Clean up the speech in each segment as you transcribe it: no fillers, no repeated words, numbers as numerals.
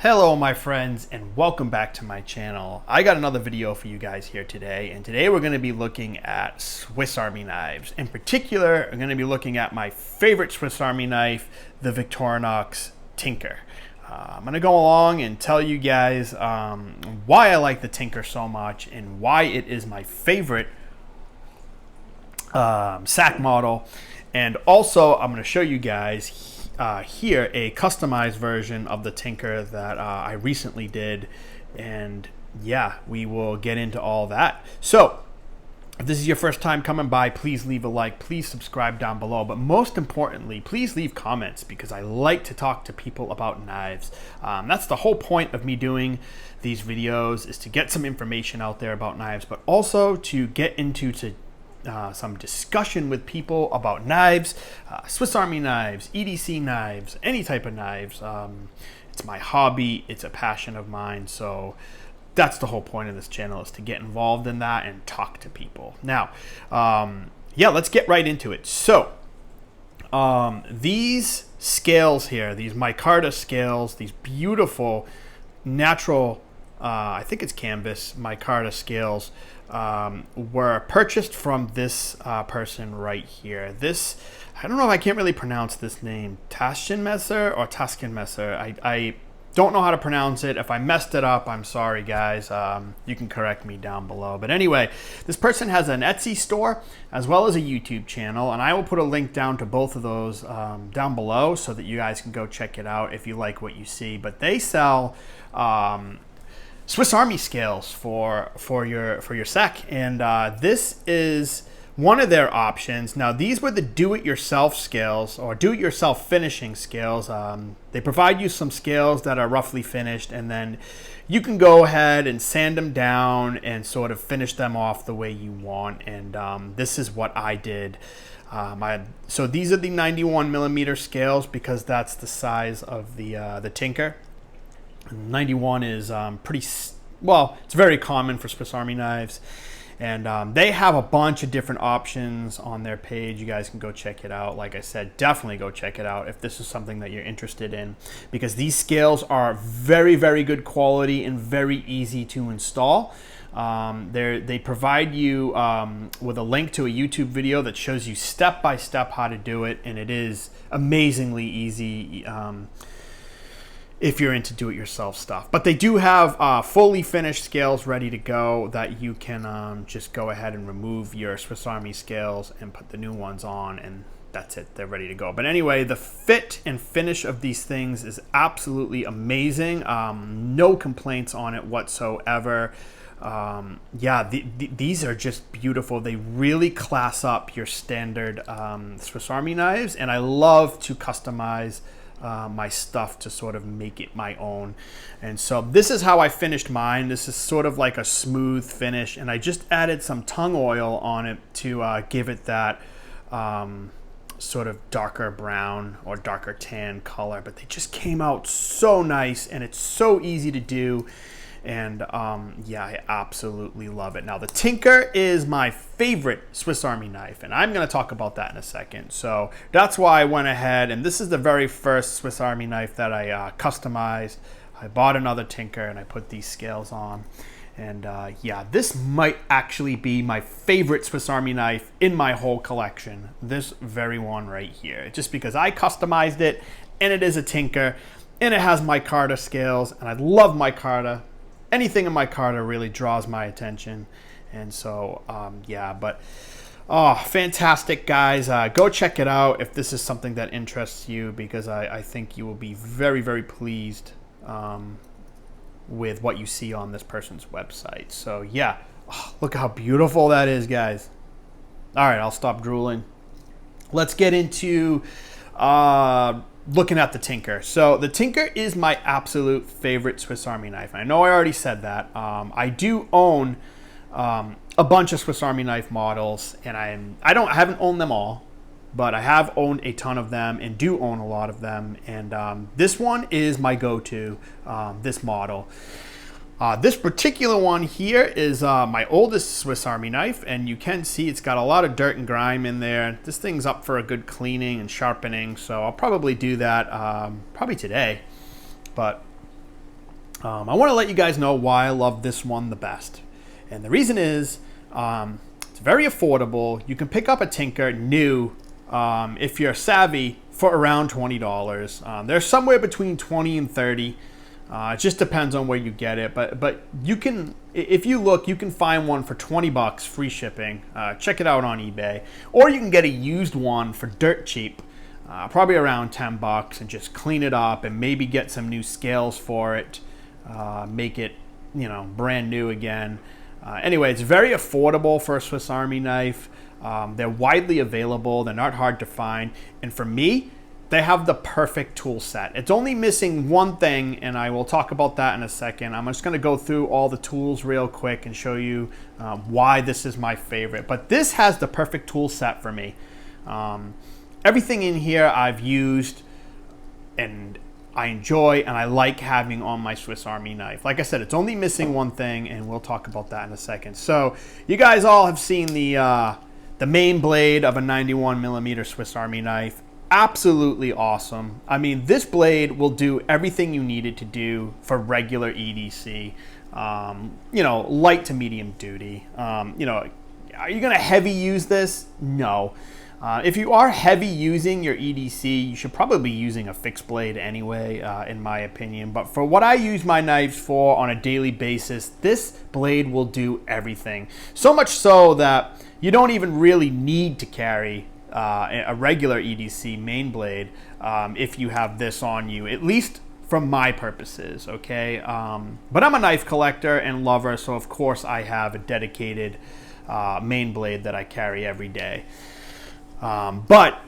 Hello my friends and welcome back to my channel. I got another video for you guys here today, and today we're going to be looking at Swiss Army knives. In particular, I'm going to be looking at my favorite Swiss Army knife, the Victorinox Tinker. I'm going to go along and tell you guys why I like the Tinker so much and why it is my favorite SAK model. And also I'm going to show you guys here a customized version of the Tinker that I recently did, and yeah, we will get into all that. So if this is your first time coming by, please leave a like, please subscribe down below, but most importantly, please leave comments because I like to talk to people about knives. That's the whole point of me doing these videos, is to get some information out there about knives, but also to get into some discussion with people about knives, Swiss Army knives, EDC knives, any type of knives. It's my hobby, it's a passion of mine, so that's the whole point of this channel, is to get involved in that and talk to people. Now, yeah, let's get right into it. So, these scales here, these micarta scales, these beautiful natural, I think it's canvas micarta scales, were purchased from this person right here. This, I don't know if I can't really pronounce this name, Taschenmesser or Taskenmesser. I don't know how to pronounce it. If I messed it up, I'm sorry guys. You can correct me down below. But anyway, this person has an Etsy store as well as a YouTube channel, and I will put a link down to both of those down below so that you guys can go check it out if you like what you see. But they sell Swiss Army scales for your SAK, and this is one of their options. Now, these were the do-it-yourself scales, or do-it-yourself finishing scales. They provide you some scales that are roughly finished, and then you can go ahead and sand them down and sort of finish them off the way you want. And this is what I did. So these are the 91 millimeter scales because that's the size of the Tinker. 91 is pretty, well, it's very common for Swiss Army knives, and they have a bunch of different options on their page. You guys can go check it out. Like I said, definitely go check it out if this is something that you're interested in, because these scales are very, very good quality and very easy to install. They provide you with a link to a YouTube video that shows you step by step how to do it, and it is amazingly easy if you're into do-it-yourself stuff. But they do have fully finished scales ready to go that you can just go ahead and remove your Swiss Army scales and put the new ones on, and that's it. They're ready to go. But anyway, the fit and finish of these things is absolutely amazing. No complaints on it whatsoever. Yeah, these are just beautiful. They really class up your standard Swiss Army knives, and I love to customize my stuff to sort of make it my own. And so this is how I finished mine. This is sort of like a smooth finish, and I just added some tung oil on it to give it that sort of darker brown or darker tan color. But they just came out so nice, and it's so easy to do. And yeah, I absolutely love it. Now, the Tinker is my favorite Swiss Army knife, and I'm going to talk about that in a second. So that's why I went ahead, and this is the very first Swiss Army knife that I customized. I bought another Tinker, and I put these scales on. And yeah, this might actually be my favorite Swiss Army knife in my whole collection. This very one right here. Just because I customized it, and it is a Tinker, and it has micarta scales, and I love micarta. Anything in micarta really draws my attention. And so, yeah, but, oh, fantastic, guys. Go check it out if this is something that interests you, because I think you will be very, very pleased with what you see on this person's website. So, yeah, oh, look how beautiful that is, guys. All right, I'll stop drooling. Let's get into looking at the Tinker. So the Tinker is my absolute favorite Swiss Army knife. I know I already said that. I do own a bunch of Swiss Army knife models, and I haven't owned them all, but I have owned a ton of them and do own a lot of them. And this one is my go-to, this model. This particular one here is my oldest Swiss Army knife, and you can see it's got a lot of dirt and grime in there. This thing's up for a good cleaning and sharpening, so I'll probably do that probably today. But I want to let you guys know why I love this one the best. And the reason is it's very affordable. You can pick up a Tinker new if you're savvy for around $20. They're somewhere between 20 and 30. It just depends on where you get it, but you can, if you look, you can find one for 20 bucks, free shipping. Check it out on eBay, or you can get a used one for dirt cheap, probably around 10 bucks, and just clean it up and maybe get some new scales for it, make it, you know, brand new again. Anyway, it's very affordable for a Swiss Army knife. They're widely available. They're not hard to find, and for me, they have the perfect tool set. It's only missing one thing, and I will talk about that in a second. I'm just gonna go through all the tools real quick and show you why this is my favorite. But this has the perfect tool set for me. Everything in here I've used and I enjoy and I like having on my Swiss Army knife. Like I said, it's only missing one thing, and we'll talk about that in a second. So you guys all have seen the main blade of a 91mm Swiss Army knife. Absolutely awesome. I mean, this blade will do everything you need it to do for regular EDC. You know, light to medium duty. You know, are you gonna heavy use this? No. If you are heavy using your EDC, you should probably be using a fixed blade anyway, in my opinion. But for what I use my knives for on a daily basis, this blade will do everything. So much so that you don't even really need to carry a regular EDC main blade if you have this on you, at least from my purposes, okay? But I'm a knife collector and lover, so of course I have a dedicated main blade that I carry every day. But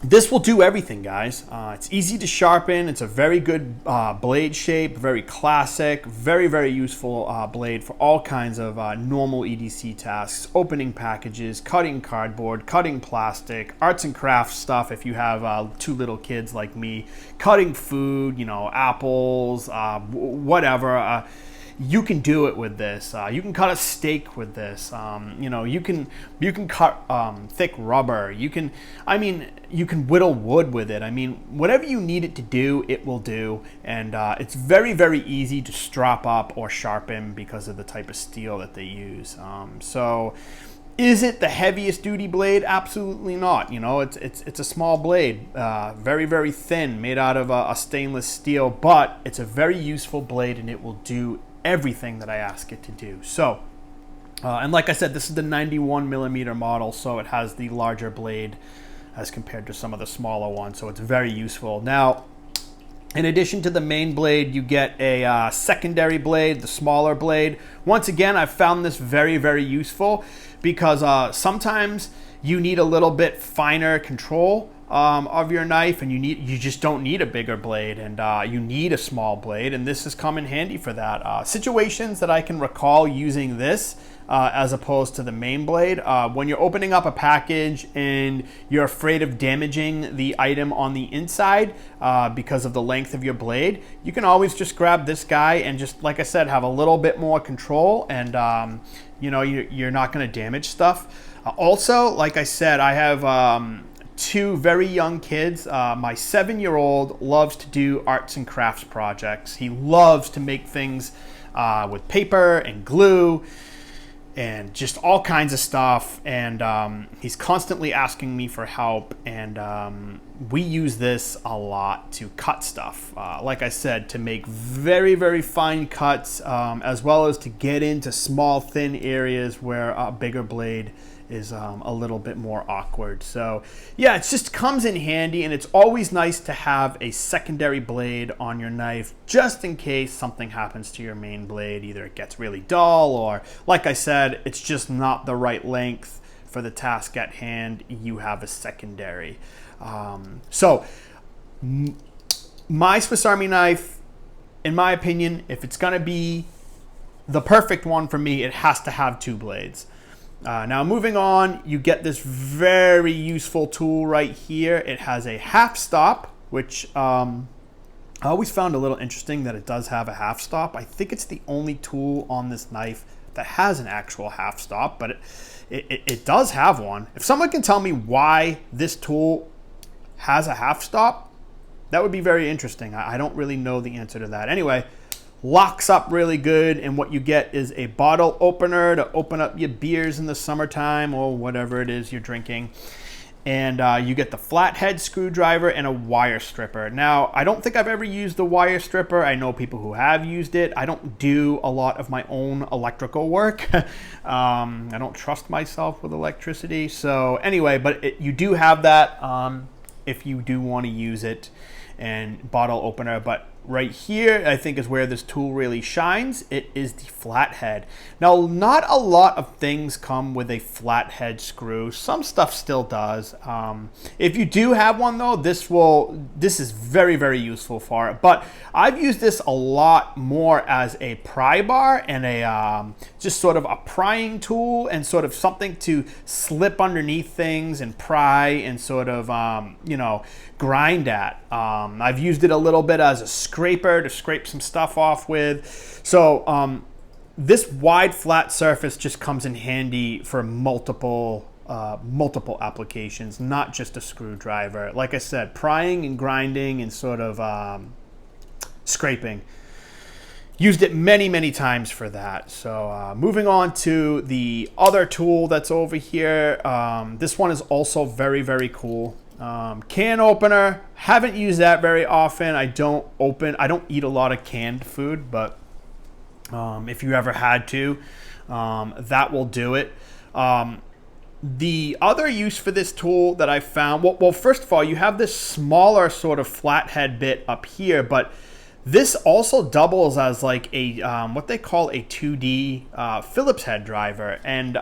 this will do everything, guys. It's easy to sharpen. It's a very good blade shape, very classic, very, very useful blade for all kinds of normal EDC tasks, opening packages, cutting cardboard, cutting plastic, arts and crafts stuff if you have two little kids like me, cutting food, you know, apples, whatever. You can do it with this. You can cut a steak with this. You know, you can cut thick rubber. You can whittle wood with it. I mean, whatever you need it to do, it will do. And it's very, very easy to strap up or sharpen because of the type of steel that they use. So, is it the heaviest duty blade? Absolutely not. You know, it's a small blade, very, very thin, made out of a stainless steel, but it's a very useful blade, and it will do everything that I ask it to do. So, and like I said, this is the 91mm model, so it has the larger blade as compared to some of the smaller ones, so it's very useful. Now, in addition to the main blade, you get a secondary blade, the smaller blade. Once again, I've found this very, very useful because sometimes you need a little bit finer control of your knife, and you just don't need a bigger blade, and you need a small blade, and this has come in handy for that. Situations that I can recall using this as opposed to the main blade, when you're opening up a package and you're afraid of damaging the item on the inside because of the length of your blade, you can always just grab this guy and just, like I said, have a little bit more control, and you know, you're not going to damage stuff. Also, like I said, I have two very young kids. My 7-year-old loves to do arts and crafts projects. He loves to make things with paper and glue and just all kinds of stuff. And he's constantly asking me for help. And we use this a lot to cut stuff. Like I said, to make very, very fine cuts, as well as to get into small, thin areas where a bigger blade is a little bit more awkward. So yeah, it just comes in handy, and it's always nice to have a secondary blade on your knife just in case something happens to your main blade. Either it gets really dull, or like I said, it's just not the right length for the task at hand. You have a secondary. So my Swiss Army knife, in my opinion, if it's gonna be the perfect one for me, it has to have two blades. Now moving on, you get this very useful tool right here. It has a half stop, which I always found a little interesting that it does have a half stop. I think it's the only tool on this knife that has an actual half stop, but it does have one. If someone can tell me why this tool has a half stop, that would be very interesting. I don't really know the answer to that. Anyway, locks up really good, and what you get is a bottle opener to open up your beers in the summertime or whatever it is you're drinking. And you get the flathead screwdriver and a wire stripper. Now, I don't think I've ever used the wire stripper. I know people who have used it. I don't do a lot of my own electrical work. I don't trust myself with electricity. So anyway, but you do have that if you do want to use it, and bottle opener. But right here, I think, is where this tool really shines. It is the flathead. Now, not a lot of things come with a flathead screw. Some stuff still does. If you do have one, though, this is very, very useful for it. But I've used this a lot more as a pry bar and a just sort of a prying tool, and sort of something to slip underneath things and pry and sort of grind at. I've used it a little bit as a scraper to scrape some stuff off with. So this wide flat surface just comes in handy for multiple applications, not just a screwdriver. Like I said, prying and grinding and sort of scraping. Used it many, many times for that. So moving on to the other tool that's over here. This one is also very, very cool. Can opener. Haven't used that very often. I don't eat a lot of canned food, but if you ever had to, that will do it. The other use for this tool that I found, well, first of all, you have this smaller sort of flathead bit up here, but this also doubles as like a what they call a 2D Phillips head driver. And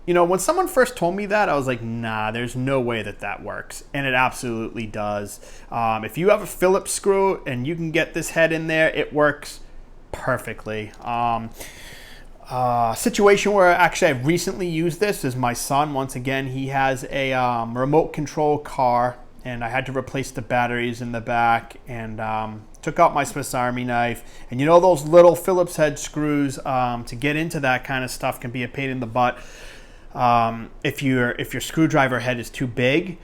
when someone first told me that, I was like, nah, there's no way that works. And it absolutely does. If you have a Phillips screw and you can get this head in there, it works perfectly. Situation where actually I've recently used this is my son. Once again, he has a remote control car, and I had to replace the batteries in the back, and took out my Swiss Army knife. And those little Phillips head screws, to get into that kind of stuff can be a pain in the butt. If your screwdriver head is too big,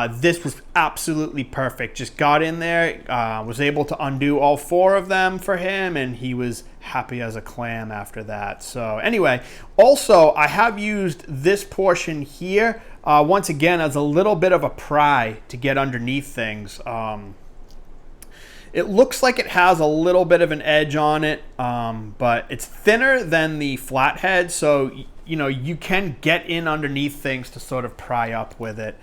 this was absolutely perfect. Just got in there, was able to undo all 4 of them for him, and he was happy as a clam after that. So anyway, also I have used this portion here once again as a little bit of a pry to get underneath things. It looks like it has a little bit of an edge on it, but it's thinner than the flathead, so you can get in underneath things to sort of pry up with it.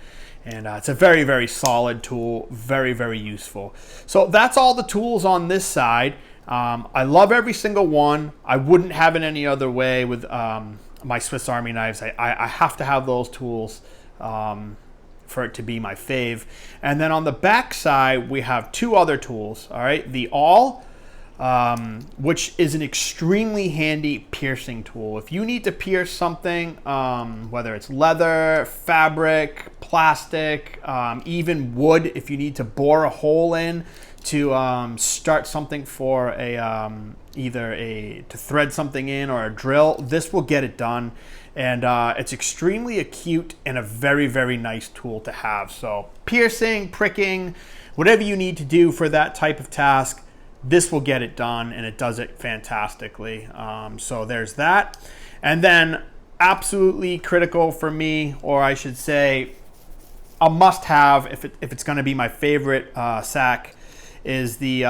And it's a very, very solid tool, very, very useful. So that's all the tools on this side. I love every single one. I wouldn't have it any other way with my Swiss Army knives. I have to have those tools for it to be my fave. And then on the back side, we have 2 other tools. All right, the awl, which is an extremely handy piercing tool. If you need to pierce something, whether it's leather, fabric, plastic, even wood, if you need to bore a hole in to start something for to thread something in, or a drill, this will get it done. And it's extremely acute and a very, very nice tool to have. So piercing, pricking, whatever you need to do for that type of task, this will get it done, and it does it fantastically. So there's that. And then absolutely critical for me, or I should say a must-have if it's going to be my favorite SAK, is the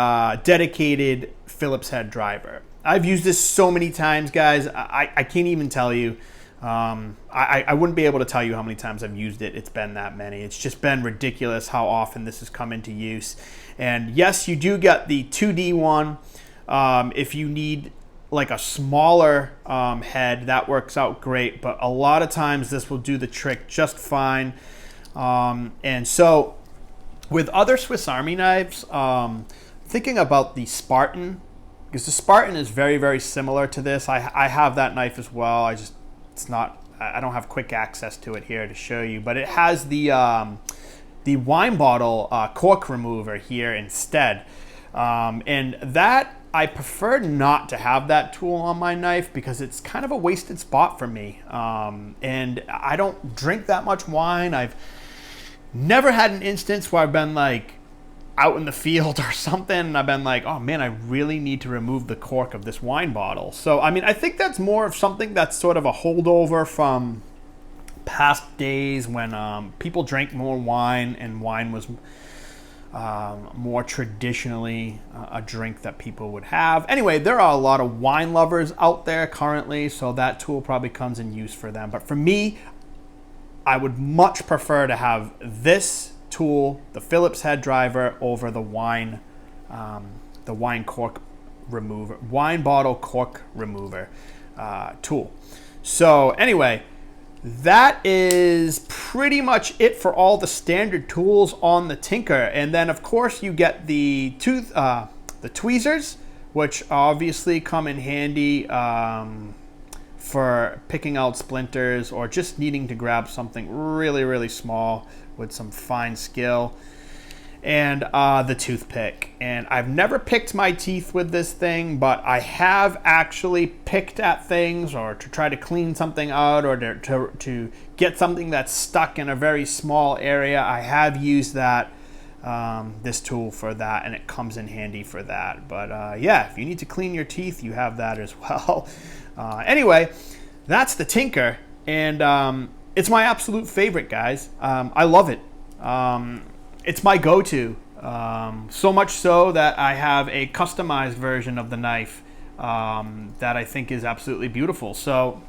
dedicated Phillips head driver. I've used this so many times, guys. I can't even tell you. I wouldn't be able to tell you how many times I've used it. It's been that many. It's just been ridiculous how often this has come into use. And yes, you do get the 2D one. If you need like a smaller head, that works out great. But a lot of times this will do the trick just fine. And so with other Swiss Army knives, thinking about the Spartan, because the Spartan is very, very similar to this. I have that knife as well. I don't have quick access to it here to show you, but it has the wine bottle cork remover here instead. And that, I prefer not to have that tool on my knife because it's kind of a wasted spot for me. And I don't drink that much wine. I've never had an instance where I've been like, out in the field or something, and I've been like, oh man, I really need to remove the cork of this wine bottle. So, I mean, I think that's more of something that's sort of a holdover from past days when people drank more wine, and wine was more traditionally a drink that people would have. Anyway, there are a lot of wine lovers out there currently, so that tool probably comes in use for them. But for me, I would much prefer to have this tool, the Phillips head driver, over the wine cork remover, wine bottle cork remover tool. So anyway, that is pretty much it for all the standard tools on the Tinker. And then of course you get the tweezers, which obviously come in handy for picking out splinters or just needing to grab something really, really small with some fine skill. And the toothpick. And I've never picked my teeth with this thing, but I have actually picked at things or to try to clean something out or to get something that's stuck in a very small area. I have used that this tool for that, and it comes in handy for that. But yeah, if you need to clean your teeth, you have that as well. Anyway, that's the Tinker, and it's my absolute favorite, guys. I love it. It's my go-to, so much so that I have a customized version of the knife that I think is absolutely beautiful. So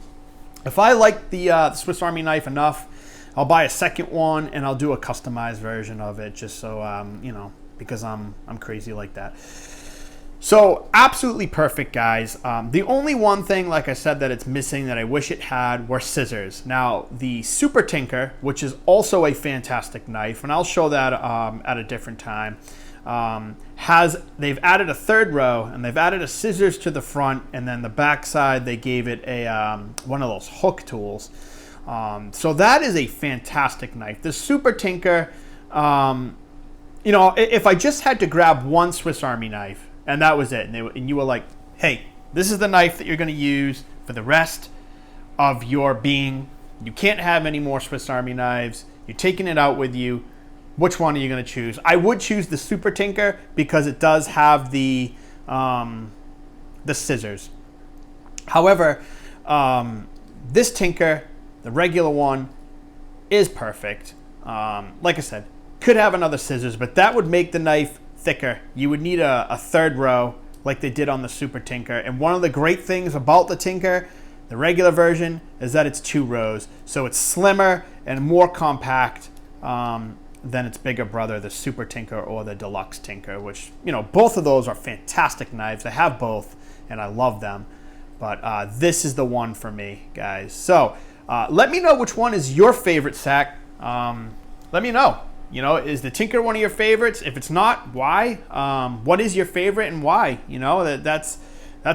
if I like the Swiss Army knife enough, I'll buy a second one and I'll do a customized version of it, just so you know, because I'm crazy like that. So absolutely perfect, guys. The only one thing, like I said, that it's missing that I wish it had were scissors. Now, the Super Tinker, which is also a fantastic knife, and I'll show that at a different time, they've added a third row, and they've added a scissors to the front, and then the back side, they gave it a one of those hook tools. So that is a fantastic knife. The Super Tinker, you know, if I just had to grab one Swiss Army knife, and that was it, and you were like, hey, this is the knife that you're going to use for the rest of your being. You can't have any more Swiss Army knives. You're taking it out with you. Which one are you going to choose? I would choose the Super Tinker because it does have the scissors. However, this Tinker, the regular one, is perfect. Like I said, could have another scissors, but that would make the knife thicker. You would need a third row like they did on the Super Tinker. And one of the great things about the Tinker, the regular version, is that it's 2 rows. So it's slimmer and more compact than its bigger brother, the Super Tinker or the Deluxe Tinker, which, you know, both of those are fantastic knives. I have both and I love them. But this is the one for me, guys. So let me know which one is your favorite, SAK. Let me know. You know, is the Tinker one of your favorites? If it's not, why? What is your favorite and why? You know, that's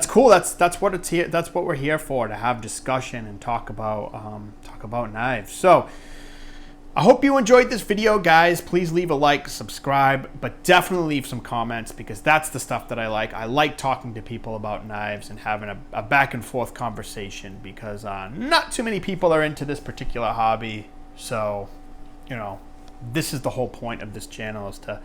cool. That's what it's here. That's what we're here for, to have discussion and talk about knives. So I hope you enjoyed this video, guys. Please leave a like, subscribe, but definitely leave some comments, because that's the stuff that I like. I like talking to people about knives and having a back and forth conversation, because not too many people are into this particular hobby. So, you know, this is the whole point of this channel, is to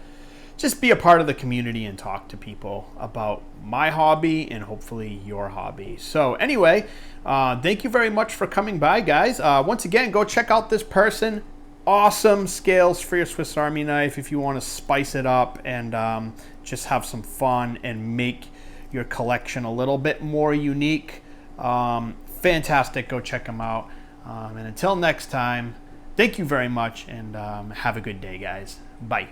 just be a part of the community and talk to people about my hobby and hopefully your hobby. So anyway, thank you very much for coming by, guys. Once again, go check out this person. Awesome scales for your Swiss Army knife if you want to spice it up and just have some fun and make your collection a little bit more unique. Fantastic. Go check them out. And until next time, thank you very much, and have a good day, guys. Bye.